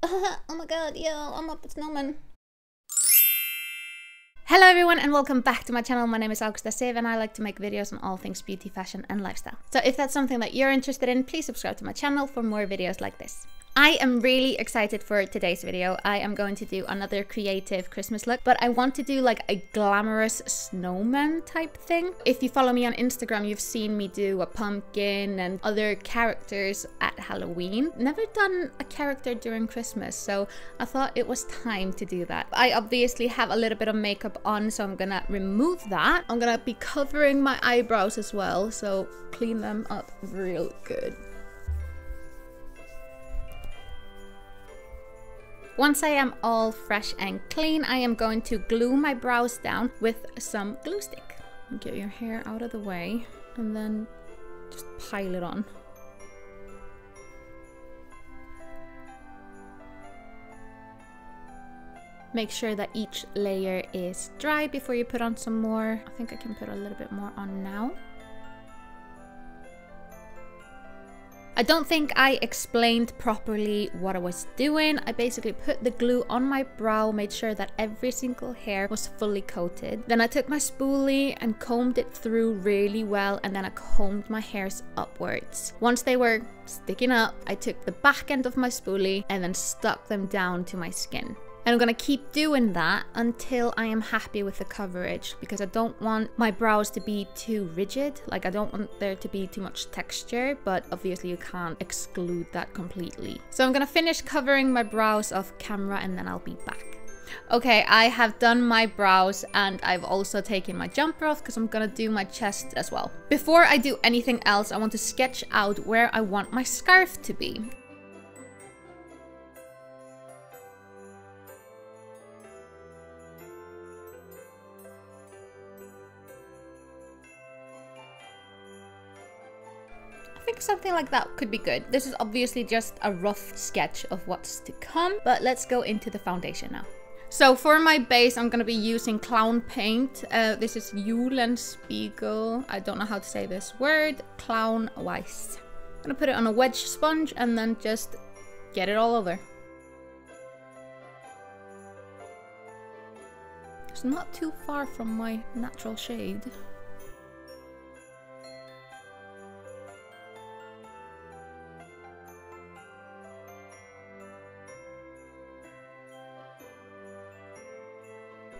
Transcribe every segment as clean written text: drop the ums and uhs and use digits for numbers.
Oh my god, yo, I'm up with Snowman. Hello everyone and welcome back to my channel. My name is Augusta Siv and I like to make videos on all things beauty, fashion and lifestyle. So if that's something that you're interested in, please subscribe to my channel for more videos like this. I am really excited for today's video. I am going to do another creative Christmas look, but I want to do like a glamorous snowman type thing. If you follow me on Instagram, you've seen me do a pumpkin and other characters at Halloween. Never done a character during Christmas, so I thought it was time to do that. I obviously have a little bit of makeup on, so I'm gonna remove that. I'm gonna be covering my eyebrows as well, so clean them up real good. Once I am all fresh and clean, I am going to glue my brows down with some glue stick. Get your hair out of the way and then just pile it on. Make sure that each layer is dry before you put on some more. I think I can put a little bit more on now. I don't think I explained properly what I was doing. I basically put the glue on my brow, made sure that every single hair was fully coated. Then I took my spoolie and combed it through really well, and then I combed my hairs upwards. Once they were sticking up, I took the back end of my spoolie and then stuck them down to my skin. And I'm gonna keep doing that until I am happy with the coverage, because I don't want my brows to be too rigid. Like, I don't want there to be too much texture, but obviously you can't exclude that completely. So I'm gonna finish covering my brows off camera and then I'll be back. Okay, I have done my brows and I've also taken my jumper off because I'm gonna do my chest as well. Before I do anything else, I want to sketch out where I want my scarf to be. I think something like that could be good. This is obviously just a rough sketch of what's to come, but let's go into the foundation now. So for my base, I'm gonna be using clown paint. This is Spiegel. I don't know how to say this word. Clown Weiss. I'm gonna put it on a wedge sponge and then just get it all over. It's not too far from my natural shade.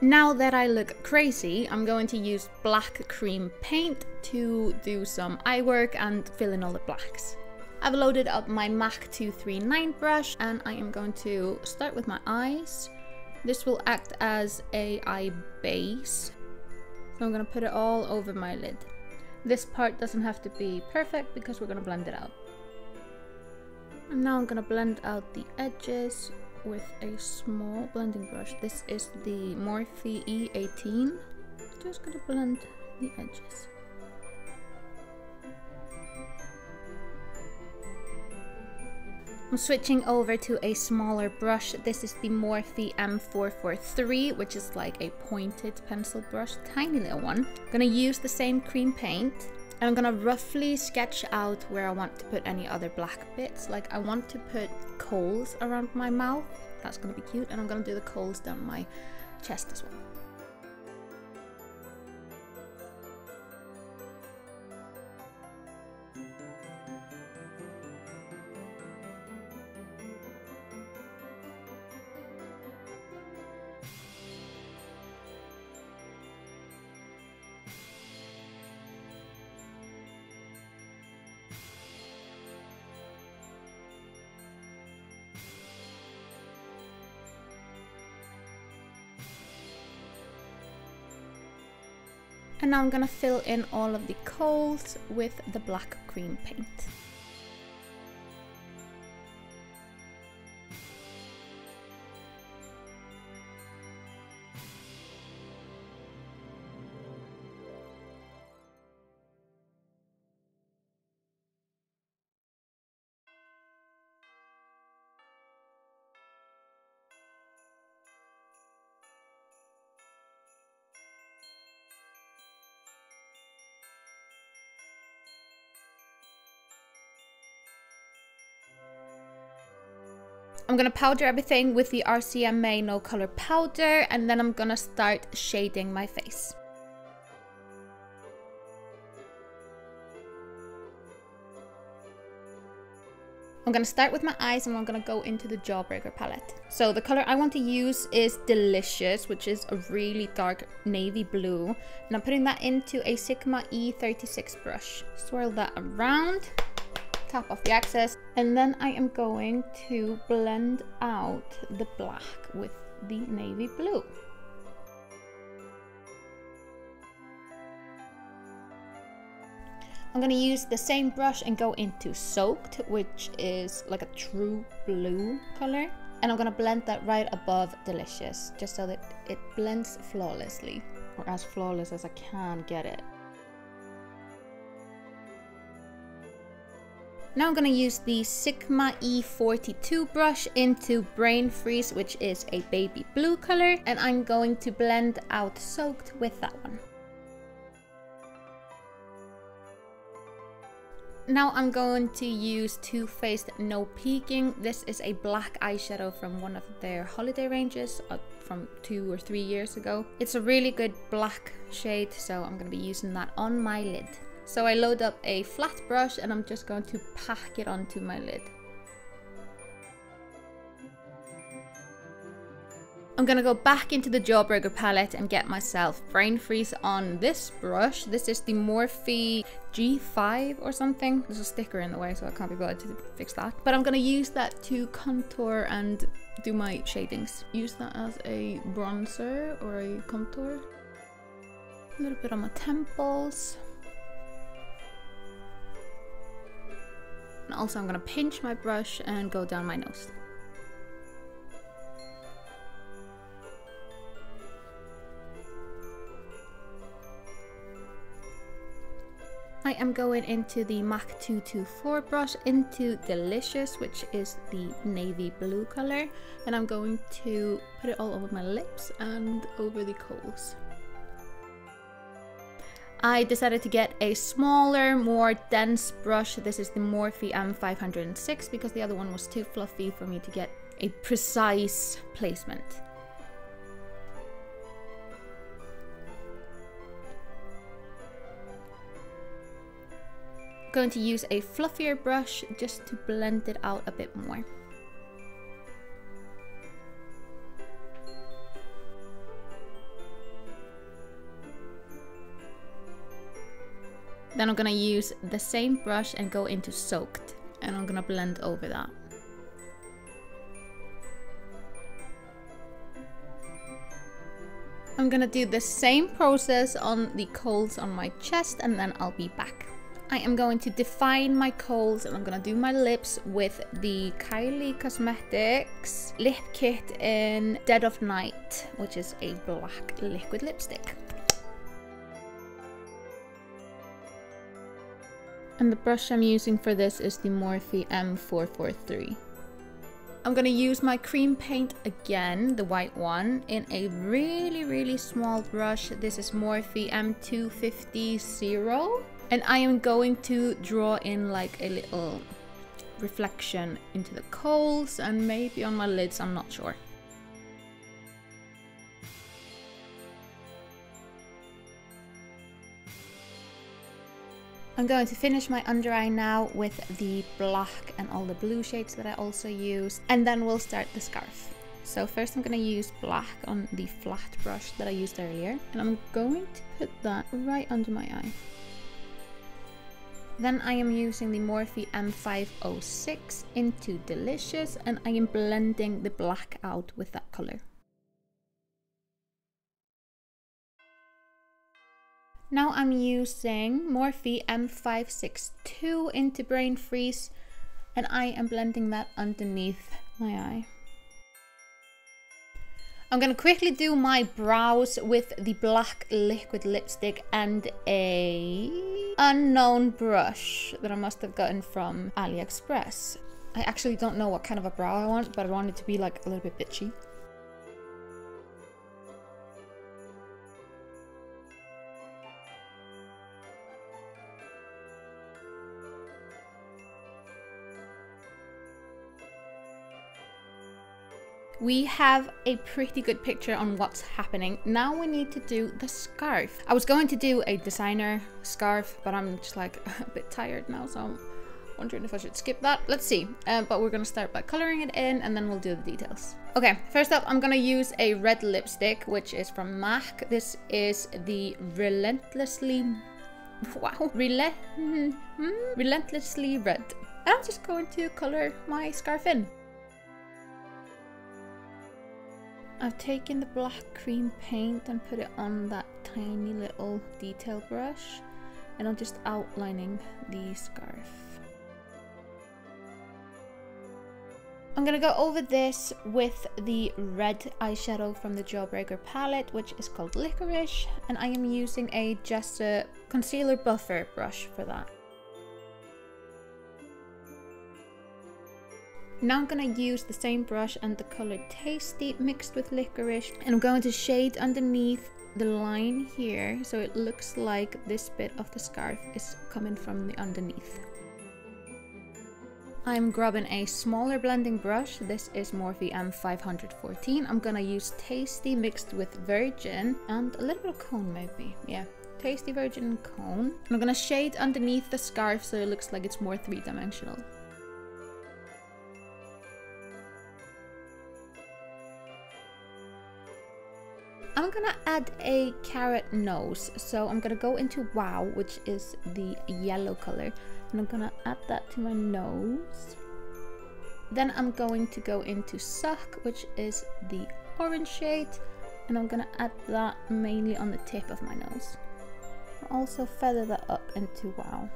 Now that I look crazy, I'm going to use black cream paint to do some eye work and fill in all the blacks. I've loaded up my MAC 239 brush and I am going to start with my eyes. This will act as a eye base. So I'm going to put it all over my lid. This part doesn't have to be perfect because we're going to blend it out. And now I'm going to blend out the edges with a small blending brush. This is the Morphe E18. Just gonna blend the edges. I'm switching over to a smaller brush. This is the Morphe M443, which is like a pointed pencil brush, tiny little one. I'm gonna use the same cream paint. And I'm gonna roughly sketch out where I want to put any other black bits. Like, I want to put coals around my mouth. That's gonna be cute. And I'm gonna do the coals down my chest as well. And now I'm gonna fill in all of the coals with the black cream paint. I'm gonna powder everything with the RCMA No Color powder, and then I'm gonna start shading my face. I'm gonna start with my eyes and I'm gonna go into the Jawbreaker palette. So the color I want to use is Delicious, which is a really dark navy blue. And I'm putting that into a Sigma E36 brush. Swirl that around, tap off the excess, and then I am going to blend out the black with the navy blue. I'm going to use the same brush and go into Soaked, which is like a true blue color. And I'm going to blend that right above Delicious, just so that it blends flawlessly, or as flawless as I can get it. Now I'm going to use the Sigma E42 brush into Brain Freeze, which is a baby blue color. And I'm going to blend out Soaked with that one. Now I'm going to use Too Faced No Peeking. This is a black eyeshadow from one of their holiday ranges from 2 or 3 years ago. It's a really good black shade, so I'm going to be using that on my lid. So I load up a flat brush and I'm just going to pack it onto my lid. I'm gonna go back into the Jawbreaker palette and get myself Brain Freeze on this brush. This is the Morphe G5 or something. There's a sticker in the way, so I can't be bothered to fix that. But I'm gonna use that to contour and do my shadings. Use that as a bronzer or a contour. A little bit on my temples. And also I'm gonna pinch my brush and go down my nose. I am going into the MAC 224 brush into Delicious, which is the navy blue color, and I'm going to put it all over my lips and over the coals. I decided to get a smaller, more dense brush. This is the Morphe M506 because the other one was too fluffy for me to get a precise placement. Going to use a fluffier brush just to blend it out a bit more. Then I'm gonna use the same brush and go into Soaked, and I'm gonna blend over that. I'm gonna do the same process on the coals on my chest, and then I'll be back. I am going to define my coals and I'm going to do my lips with the Kylie Cosmetics lip kit in Dead of Night, which is a black liquid lipstick. And the brush I'm using for this is the Morphe M443. I'm going to use my cream paint again, the white one, in a really small brush. This is Morphe M250. And I am going to draw in like a little reflection into the coals and maybe on my lids, I'm not sure. I'm going to finish my under eye now with the black and all the blue shades that I also used, and then we'll start the scarf. So first I'm going to use black on the flat brush that I used earlier, and I'm going to put that right under my eye. Then I am using the Morphe M506 into Delicious, and I am blending the black out with that color. Now I'm using Morphe M562 into Brain Freeze, and I am blending that underneath my eye. I'm going to quickly do my brows with the black liquid lipstick and a unknown brush that I must have gotten from AliExpress. I actually don't know what kind of a brow I want, but I want it to be like a little bit bitchy. We have a pretty good picture on what's happening. Now we need to do the scarf. I was going to do a designer scarf, but I'm just like a bit tired now, so I'm wondering if I should skip that. Let's see. But we're gonna start by coloring it in and then we'll do the details. Okay, first up I'm gonna use a red lipstick, which is from MAC. This is the Relentlessly Red. And I'm just going to color my scarf in. I've taken the black cream paint and put it on that tiny little detail brush, and I'm just outlining the scarf. I'm gonna go over this with the red eyeshadow from the Jawbreaker palette, which is called Licorice, and I am using just a concealer buffer brush for that. Now I'm gonna use the same brush and the color Tasty mixed with Licorice, and I'm going to shade underneath the line here so it looks like this bit of the scarf is coming from the underneath. I'm grabbing a smaller blending brush. This is Morphe M514. I'm gonna use Tasty mixed with Virgin and a little bit of cone maybe. Yeah, Tasty, Virgin and cone. And I'm gonna shade underneath the scarf so it looks like it's more three-dimensional. I'm gonna add a carrot nose, so I'm gonna go into Wow, which is the yellow color, and I'm gonna add that to my nose. Then I'm going to go into Suck, which is the orange shade, and I'm gonna add that mainly on the tip of my nose. I'll also feather that up into Wow.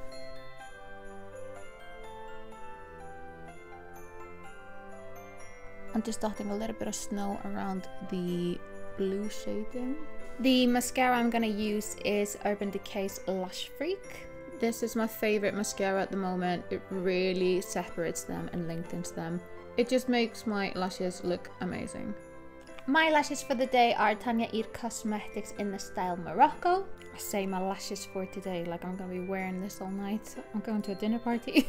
I'm just dotting a little bit of snow around the blue shading. The mascara I'm gonna use is Urban Decay's Lash Freak. This is my favorite mascara at the moment. It really separates them and lengthens them. It just makes my lashes look amazing. My lashes for the day are Tanya Eir Cosmetics in the style Morocco. I say my lashes for today like I'm gonna be wearing this all night. I'm going to a dinner party.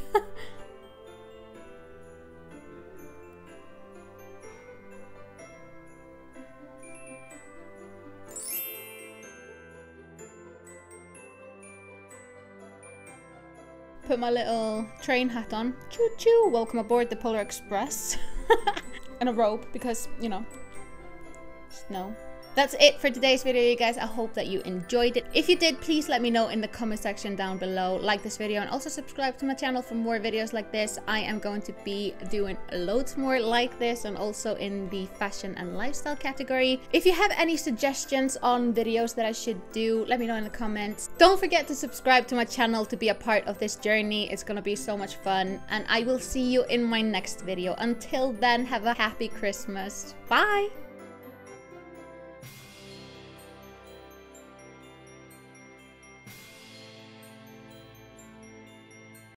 Put my little train hat on. Choo choo! Welcome aboard the Polar Express. And a robe because, you know, snow. That's it for today's video, you guys. I hope that you enjoyed it. If you did, please let me know in the comment section down below. Like this video and also subscribe to my channel for more videos like this. I am going to be doing loads more like this and also in the fashion and lifestyle category. If you have any suggestions on videos that I should do, let me know in the comments. Don't forget to subscribe to my channel to be a part of this journey. It's gonna be so much fun, and I will see you in my next video. Until then, have a happy Christmas. Bye!